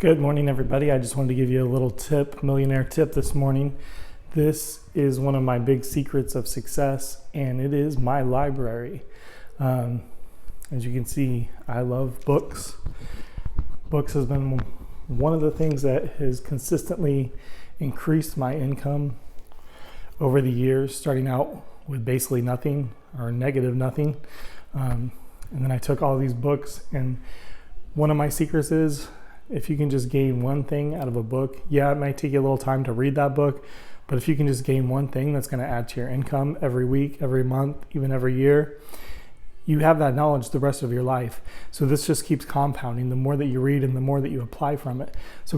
Good morning, everybody. I just wanted to give you a little tip, millionaire tip this morning. This is one of my big secrets of success, and it is my library. As you can see, I love books. Books has been one of the things that has consistently increased my income over the years, starting out with basically nothing or negative nothing. And then I took all these books, and one of my secrets is if you can just gain one thing out of a book, it might take you a little time to read that book, but if you can just gain one thing that's going to add to your income every week, every month, even every year, you have that knowledge the rest of your life. So this just keeps compounding the more that you read and the more that you apply from it. So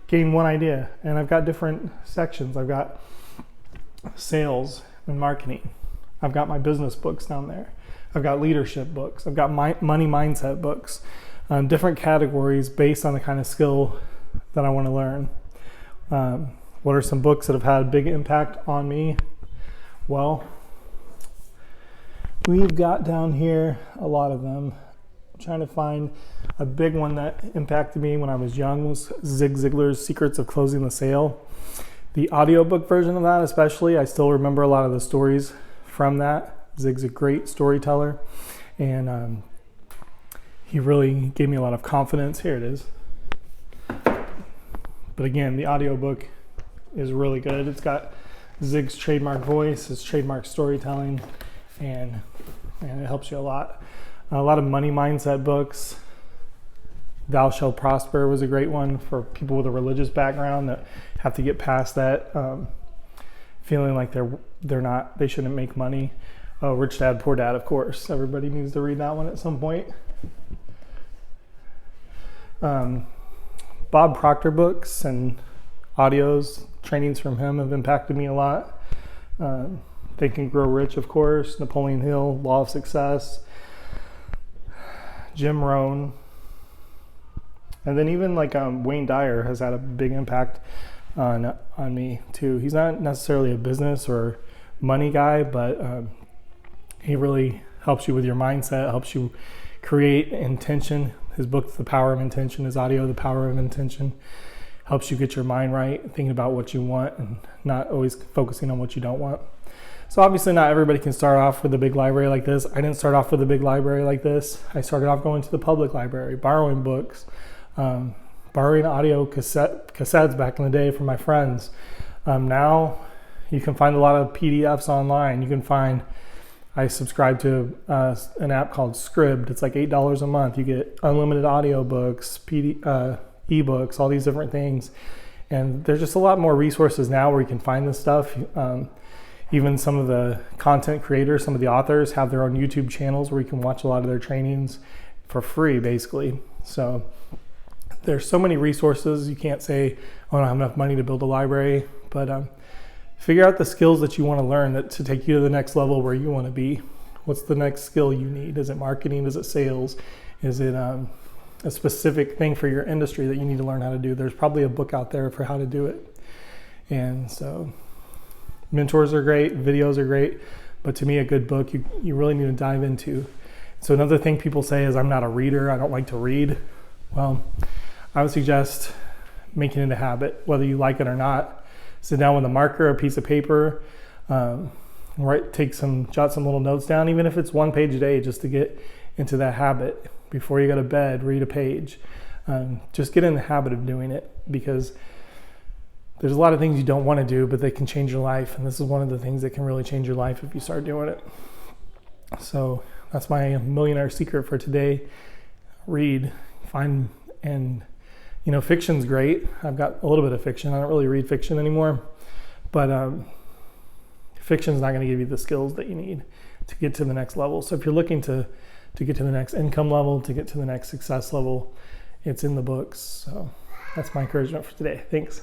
gain one idea, and I've got different sections. I've got sales and marketing. I've got my business books down there. I've got leadership books. I've got my money mindset books. Different categories based on the kind of skill that I want to learn. What are some books that have had a big impact on me? Well, we've got down here a lot of them. I'm trying to find a big one that impacted me when I was young was Zig Ziglar's Secrets of Closing the Sale. The audiobook version of that especially, I still remember a lot of the stories from that. Zig's a great storyteller, and he really gave me a lot of confidence. Here it is. But again, the audiobook is really good. It's got Zig's trademark voice, his trademark storytelling, and it helps you a lot. A lot of money mindset books. Thou Shalt Prosper was a great one for people with a religious background that have to get past that feeling like they shouldn't make money. Rich Dad, Poor Dad, of course. Everybody needs to read that one at some point. Bob Proctor books and audios, trainings from him have impacted me a lot. Think and Grow Rich, of course. Napoleon Hill, Law of Success. Jim Rohn. And then even like Wayne Dyer has had a big impact on me too. He's not necessarily a business or money guy, but he really helps you with your mindset, helps you create intention. His book, The Power of Intention, his audio, The Power of Intention, helps you get your mind right, thinking about what you want and not always focusing on what you don't want. So obviously not everybody can start off with a big library like this. I didn't start off with a big library like this. I started off going to the public library, borrowing books, borrowing audio cassettes back in the day from my friends. Now you can find a lot of PDFs online. I subscribe to an app called Scribd. It's like $8 a month. You get unlimited audiobooks, ebooks, all these different things. And there's just a lot more resources now where you can find this stuff. Even some of the content creators, some of the authors have their own YouTube channels where you can watch a lot of their trainings for free, basically. So there's so many resources. You can't say, oh, I don't have enough money to build a library. But figure out the skills that you want to learn to take you to the next level where you want to be. What's the next skill you need? Is it marketing? Is it sales? Is it a specific thing for your industry that you need to learn how to do? There's probably a book out there for how to do it. And so mentors are great, videos are great, but to me a good book you really need to dive into. So another thing people say is I'm not a reader, I don't like to read. Well, I would suggest making it a habit, whether you like it or not. Sit down with a marker, a piece of paper, jot some little notes down, even if it's one page a day, just to get into that habit. Before you go to bed, read a page. Just get in the habit of doing it, because there's a lot of things you don't want to do, but they can change your life. And this is one of the things that can really change your life if you start doing it. So that's my millionaire secret for today. Read, find, and fiction's great. I've got a little bit of fiction. I don't really read fiction anymore, but fiction's not going to give you the skills that you need to get to the next level. So if you're looking to get to the next income level, to get to the next success level, it's in the books. So that's my encouragement for today. Thanks.